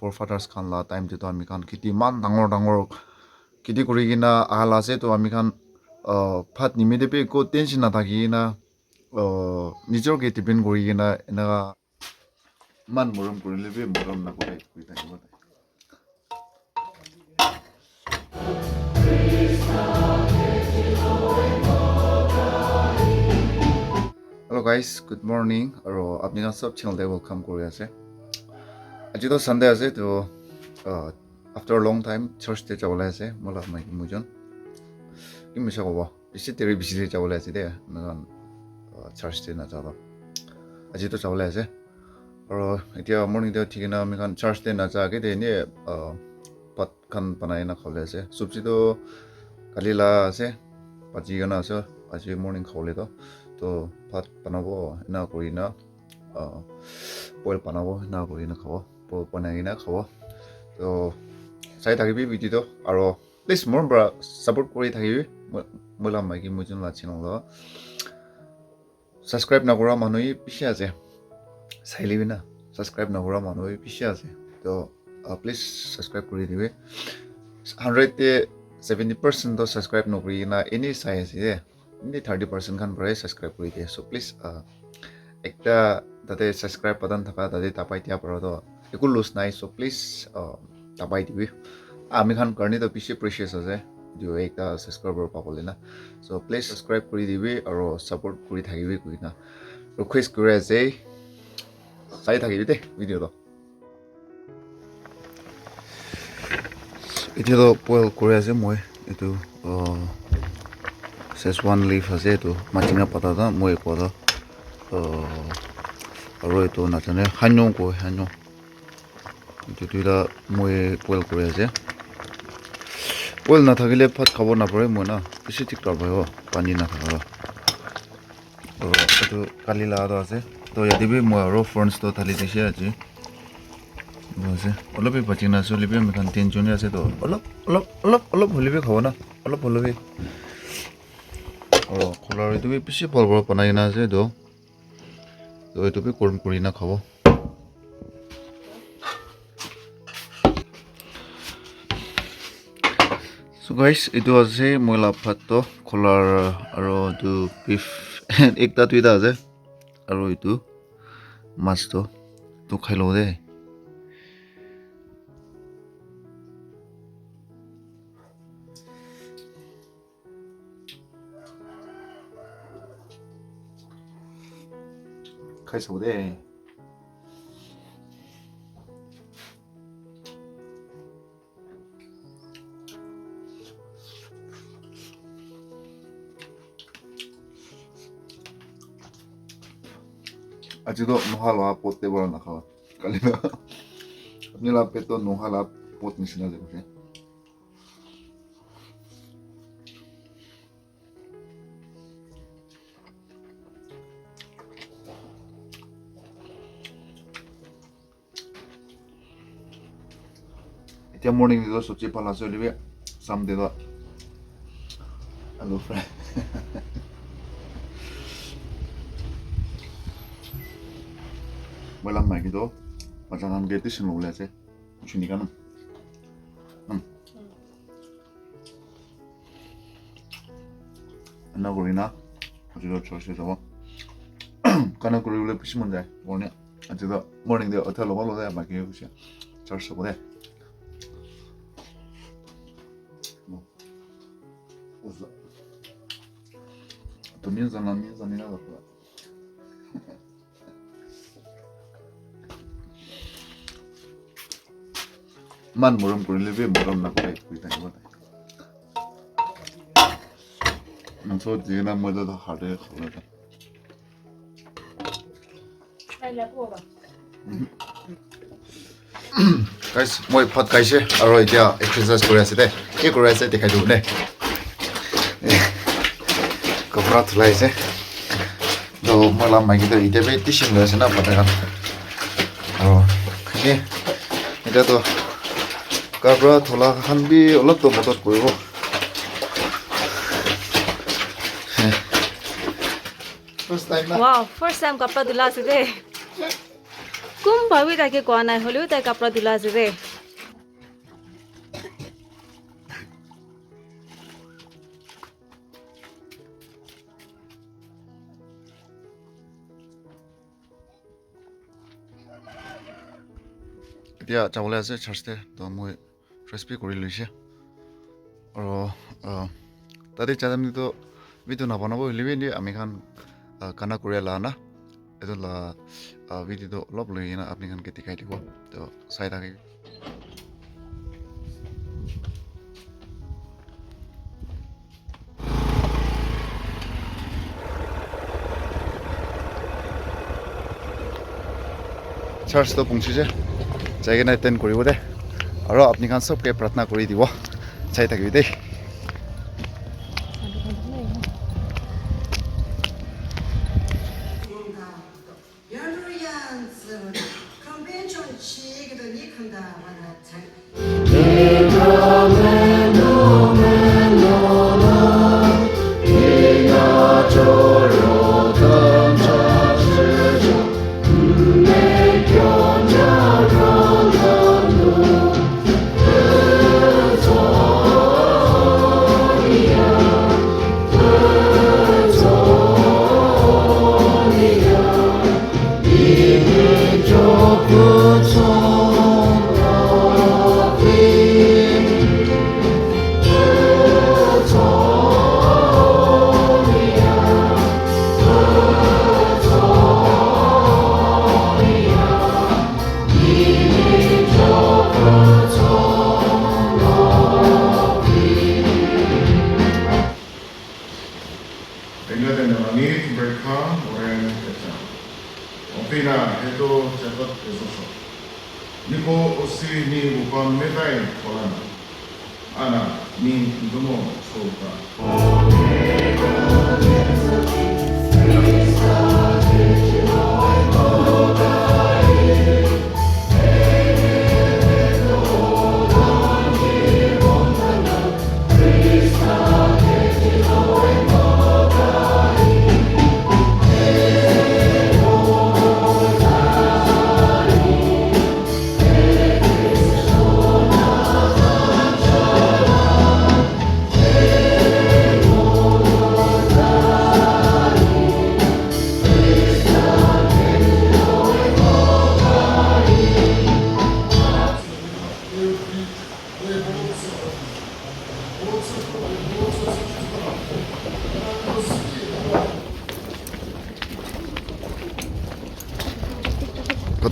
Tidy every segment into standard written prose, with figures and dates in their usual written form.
forefathers khan la time te to ami khan kiti man dangor kiti kuri kina ala ase to ami khan phat nimide pe ko tension na thaki na nijor ke depend kuri kina ena man morom kurile be morom na kore kuri thakibo. Hello guys, good morning. Aro apni khan sab channel te welcome kori ase. Aji to Sunday ase to after a long time church te jawala ase mola mai mujon. Kim misha ko ba. Bisi tere bisi te jawala ase de nagan church te na jalo. Aji to jawala ase. Aro etia morning te thikina ami khan church te na ja ke de ne pat khan banai na khole ase. Subji to kalila ase. Paji gana ase. Aji morning khole to pat banabo na korina boil banabo na korina khawo boil banai na khawo to sai thakibi video aro please more bra support kori thakibi mola magi mujun la channel lo subscribe na kora manui pishi ase sailibi na subscribe na kora manui pishi ase to please subscribe kori dibe 100 te 70% to subscribe no kori na any size ase 30% kan brai subscribe kori dia so please ekta tate subscribe button thaka tate tapai dia paro to ekul lose nai so please tapai dibi ami khan karni to bishi precious ase dio ekta subscriber papole na so please subscribe kori dibi aro support kori thakibi kuina request kore ase sai thakibi te video to itu to boil kore ase moi itu says one leaf ase to machinga pata da moi ko da aro itu na chane hanyo ko hanyo itu tuida moi boil kore ase boil na thakile phat khabo na pare moi na bisi tik tar bhayo pani na thaka to itu kali la da ase to yadi be moi aro friends to thali dise aji ase olope bachina so libe me kan tension ase to olop holibe khabo na olop holibe aro color itu be bisi bol banai na ase to itu be korn kori na khabo so guys itu ase moila phat to color aro tu beef ekta tuida ase aro itu mas to khailo de kaiso de ajido nohala potte bora na khawa kalina apni la peto nohala pot nisina de bose etia morning do sochi pala so libe samde do hello friend Malam mai gitu, pasangan gitu sih mau lihat sih, sini kan, anak kurina, aja do coba sih coba, karena kurang lebih sih mana, morning, aja do morning deh, hotel lo deh, bagi aku sih, coba coba deh, tuh minsan ini apa? Man morom kurile be morom na kore kuri thakibo ta so jena moda da hade khole ta guys moi phat kaise aro etia exercise kore ase de e kore ase dekhai du ne kopra thulai ase do mola magi to ite be tishin le ase na pata kan aro ke eta to kabra thola khan bi olop to motot koribo first time na wow first time kapra dula ase de কোন ভাবি তাকে কোৱা নাই হলেও তাই কাপড় দিলা আছে ৰে এতিয়া যাবলৈ আছে চাৰ্চতে তো মই ফ্ৰেছ পে কৰি লৈছে আৰু তাতে যামতো ভিডিঅ' নবনাব হ'লেও এনে আমি খান খানা কৰি লা না এইটো লা ভিডিঅ'টো অলপ লৈ কিনে আপুনি খানকে দেখাই দিব তো চাই থাকে চাৰ্চটো পहुঁচিছে যাই কিনে এটেণ্ড কৰিব দে আৰু আপুনি খান চবকে প্ৰাৰ্থনা কৰি দিব চাই থাকিবি দেই England Namit, Berkha, Oren, Ketcham. Opina, Heto, Chakot, Esoso. Nico, Osi, Ni, Upam, Metai, Polana. Ana, Ni, Dumo, Soka.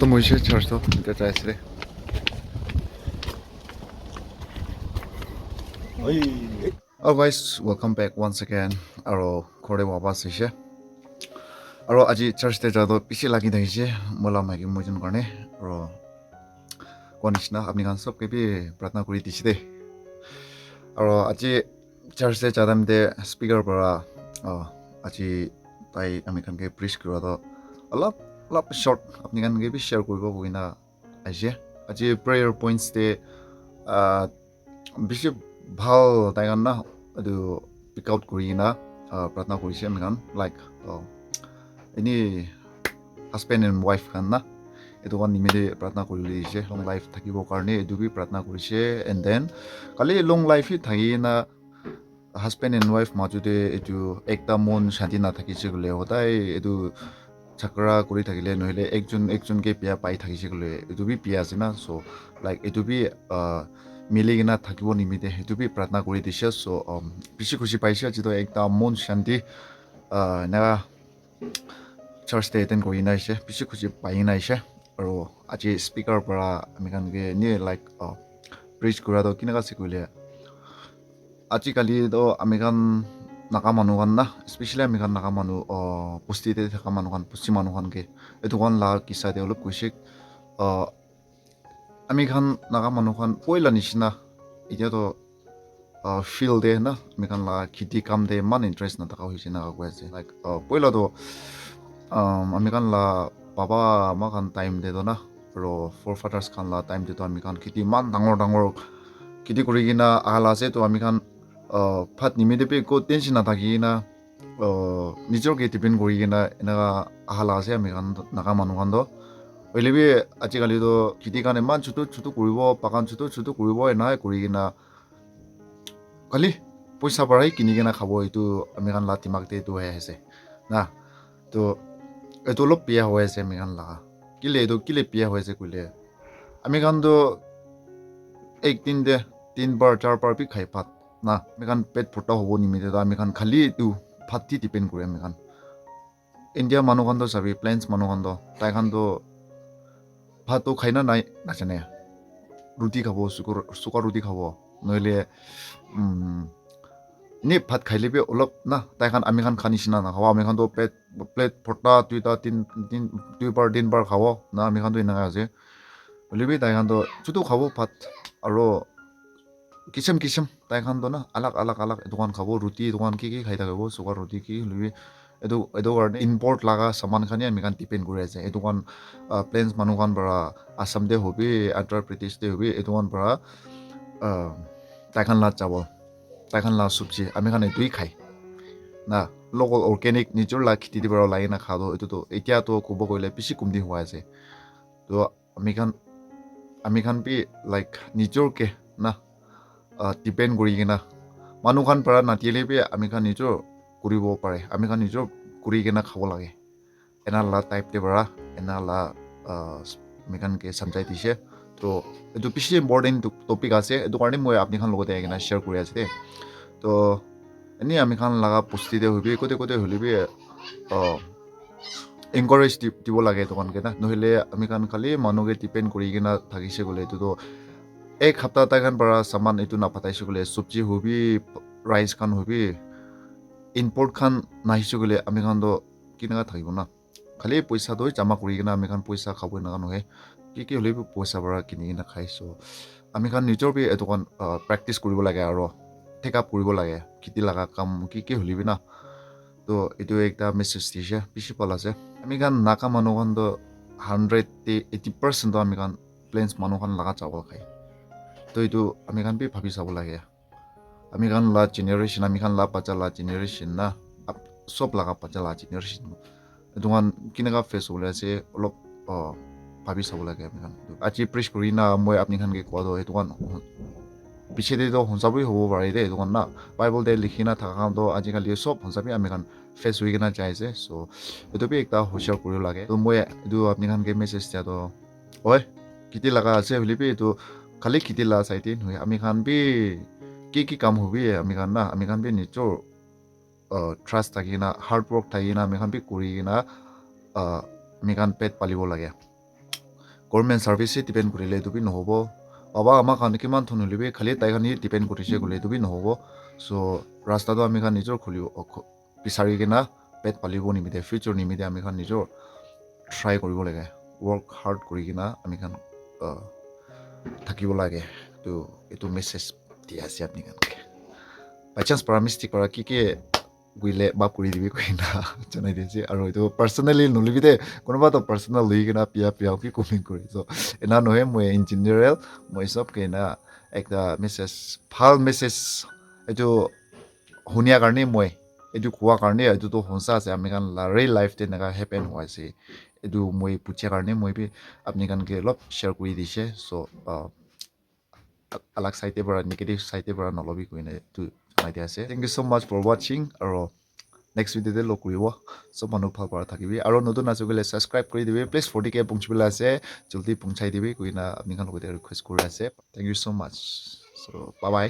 Kto může čas to teď Oh guys, welcome back once again. Aro kore wapas ishe. Aro aji church te jado piche lagi daise mola magi mujun karne. Aro konishna apni kan sob ke bhi pratna kuri dise de. Aro aji church te jadam de speaker para aji tai ami kan ke preach kura to alap short apni kan ke bhi share koribo boina aise. Aji prayer points te bishop ভাল তাই গান না এটো পিক out কৰি না প্ৰাৰ্থনা কৰিছে আমি গান like any husband and wife গান না এটো গান নিমিতে প্ৰাৰ্থনা কৰি লৈছে লং লাইফ থাকিবৰ কাৰণে এটো বি প্ৰাৰ্থনা কৰিছে এণ্ড দেন কালি লং লাইফ থাকি না হাজবেণ্ড এণ্ড ৱাইফ মাজতে এটো একটা মন শান্তি নাথাকিছে গ'লে সদায় এটো চাকৰা কৰি থাকিলে নহলে একজনকে বিয়া পাই থাকিছে গ'লে এটো বি বিয়া আছে না চ' লাইক এটো বি মিলি কিনা থাকিব নিমিতে সেইটো বি প্ৰাৰ্থনা কৰি দিছে চ' বেছি খুচি পাইছে যিটো একটা মন শান্তি এনেকা চাৰ্চতে এটেণ্ড কৰি নাইছে বেছি খুচি পাই নাইছে আৰু আজি স্পীকাৰ পৰা আমি কানকে নিয়ে লাইক প্ৰিচ কৰাটো কেনেকুৱা শিকিলে আজিকালিতো আমি কান নাকা মানুহ কান না স্পেচিয়েলি আমি কান নাকা মানুহ পুষ্টিতে থকা মানুহ কান পুষ্টি মানুহ কানকে এইটো কান লা কিছাতে অলপ কৈছে আমি খান নাকা মানুহ খান পইলা নিচিনা এতিয়াতো ফিল্ড দে না আমি খান লা খেতি কাম দে ইমান ইণ্টাৰেষ্ট নাথাকা হৈছে নাকা কৈ আছে লাইক পইলাতো আমি খান লা বাবা আমাৰ খান টাইম দে না আৰু ফৰ ফাদাৰ্ছ খান লা টাইম দে আমি খান খেতি ইমান ডাঙৰ খেতি কৰি কিনা আহাল আছে তো আমি খান ভাত নিমিতে পে একো টেনশ্যন নাথাকি না নিজকে ডিপেণ্ড কৰি কিনা এনেকা আহাল আছে আমি খান নাকা মানুহ খান হইলেবি আজিকালি তো খেতি কাৰণে ইমান ছোট কৰিব বাগান ছোট কৰিব এনাই কৰি কিনা খালি পইচা পৰাই কিনি কিনা খাব এইটো আমি খান লা দিমাগতে এইটো হৈ আছে না তো এইটো অলপ বিয়া হৈ আছে আমি খান লাগা কিলে বিয়া হৈ আছে কইলে আমি খান তো একদিন দে 3 বাৰ 4 বাৰ বি খাই ভাত না আমি খান পেট ভৰ্তা হ'ব নিমিতে তো আমি খান খালি এইটো ভাত দি ডিপেন্ড কৰে আমি খান ইণ্ডিয়া মানুহ খান তো চাবি প্লেন্স মানুহ খান তো তাই খান তো ভাতটো খাই না নাই নাজানে ৰুটি খাব চুকা ৰুটি খাব নহ'লে নি ভাত খাইলেবি অলপ না তাই খান আমি খান খানি নিচিনা নাখাব আমি খান তো প্লেট ভৰ্তা দুইবাৰ 3 বাৰ খাব না আমি খান তো এনেকা আছে হ'লেবি তাই খান তো চুটো খাব ভাত আৰু কিচম তাই খান তো না আলাগ দোকান খাব ৰুটি দোকান কি খাই থাকিব চুকা ৰুটি কি হ'লেবি এইটো কাৰণে ইম্পৰ্ট লগা সামান খানি আমি খান ডিপেন্ড কৰি আছে এইটো কাৰণ প্লেন্স মানুহ খান পৰা আসাম দে হবি আন্ধ্ৰ প্ৰদেশ দে হবি এইটো কাৰণ পৰা তাই খান লাত যাব তাই খান লা চব্জি আমি খান এইটোই খাই না লোকেল অৰ্গেনিক নিজৰ লা খেতি দিব লাগে না খাব এইটোতো এতিয়াতো ক'ব গ'লে বেছি কমতি হোৱা আছে তো আমি খান বি লাইক নিজৰকে না ডিপেন্ড কৰি কিনা মানুহ খান পৰা নাতিলে বি আমি খান নিজৰ কৰিব পাৰে আমি খান নিজৰ কৰি কিনা খাব লাগে এনা লা টাইপ দে পৰা এনা লা আমি খানকে সমজাই দিছে তো এইটো বেছি ইম্পৰ্টেণ্ট টপিক আছে এইটো কাৰণে মই আপুনি খান লগতে আহি কিনা শ্বেয়াৰ কৰি আছো দেই তো এনেই আমি খান লগা পুষ্টিতে হবি কোতে হ'লেবি এনকাৰেজ দিব লাগে দোকানকে না নহ'লে আমি খান খালি মানুহকে ডিপেন্ড কৰি কিনা থাকিছে গ'লে এইটোতো এক সপ্তাহ তাই খান পৰা সামান এইটো নাপাতাইছে গ'লে চব্জি হবি ৰাইচ খান হবি ইম্পৰ্ট খান নাহিছে গ'লে আমি খান তো কেনেকুৱা থাকিব না খালি পইচাটো জমা কৰি কিনা আমি খান পইচা খাব এনেকুৱা নহয় কি হ'লেবি পইচা পৰা কিনি কিনা খাইছোঁ আমি খান নিজৰ বি দোকান প্ৰেক্টিচ কৰিব লাগে আৰু টেক আপ কৰিব লাগে খেতি লগা কাম কি হ'লেবি না তো এইটো একটা মেছেজ দিছে বেছি ভাল আছে আমি খান নাকা মানুহ খান তো 180% আমি খান প্লেন্স মানুহ খান লগা যাব খাই তো এইটো আমি খান বি ভাবি চাব লাগে আমি খান লা জেনেৰেশ্যন আমি খান লা বাচ্চা লা জেনেৰেশ্যন না সব লগা বাচ্চা লা জেনেৰেশ্যন এইটো খান কেনেকুৱা ফেচ হ'বলৈ আছে অলপ ভাবি চাব লাগে আমি খান আজি প্ৰেছ কৰি না মই আপুনি খানকে কোৱা তো সেইটো খান পিছেদিতো সঁচাবই হ'ব পাৰে দেই এইটো খান না বাইবল দে লিখি না থকা তো আজিকালি চব সঁচাবি আমি খান ফেচ হৈ কিনা যাই আছে চ' এইটো বি একটা হুঁচিয়াৰ কৰিব লাগে তো মই এইটো আপুনি খানকে মেছেজ দিয়া তো হয় খেতি লগা আছে হ'লেবি এইটো খালি খেতি লগা চাইতে নহয় আমি খান বি কি কাম হবি আমি খান না আমি খান বি নিজৰ ট্ৰাষ্ট থাকি না হাৰ্ড ৱৰ্ক থাকি না আমি খান বি কৰি কিনা আমি খান পেট পালিব লাগে গভৰ্ণমেণ্ট ছাৰ্ভিচে ডিপেণ্ড কৰিলে এইটো বি নহ'ব বাবা আমাৰ কাৰণে কিমান ধন হ'লেবি খালি তাই খানি ডিপেণ্ড কৰিছে গ'লে এইটো বি নহ'ব চ' ৰাস্তাটো আমি খান নিজৰ খুলিব বিচাৰি কিনা পেট পালিব নিমিতে ফিউচাৰ নিমিতে আমি খান নিজৰ ট্ৰাই কৰিব লাগে ৱৰ্ক হাৰ্ড কৰি কিনা আমি খান থাকিব লাগে তো এইটো মেছেজ দি আছে আপুনি খানকে বাই চান্স পৰা মিষ্টেক কৰা কি গুইলে মাফ কৰি দিবি কৈ না জনাই দিছে আৰু এইটো পাৰ্চনেলি নল'বি দে কোনোবাটো পাৰ্চনেল লৈ কিনা পিয়া কি কমেণ্ট কৰি চ' এনা নহয় মই ইন জেনেৰেল মই চব কেনা একটা মেছেজ ভাল মেছেজ এইটো শুনিয়াৰ কাৰণে মই এইটো কোৱাৰ কাৰণে এইটোতো সঁচা আছে আমি খান ৰিয়েল লাইফ তেনেকুৱা হেপেন হোৱা আছে এইটো মই পুঠিয়াৰ কাৰণে মই বি আপুনি খানকে অলপ শ্বেয়াৰ কৰি দিছে চ' আলাগ চাইডে পৰা নিগেটিভ চাইডে পৰা নল'বি কৈ নাই এইটো জনাই দিয়া আছে thank you so' much for ৱাচিং আৰু নেক্সট ভিডিঅ'তে লগ কৰিব চব মানুহ ভাল পৰা থাকিবি আৰু নতুন আছে গ'লে ছাবস্ক্ৰাইব কৰি দিবি প্লিজ 40K পঞ্চিবলৈ আছে জলদি পঞ্চাই দিবি কৈ না আপুনি লগতে ৰিকুৱেষ্ট কৰি আছে thank you so' much so' by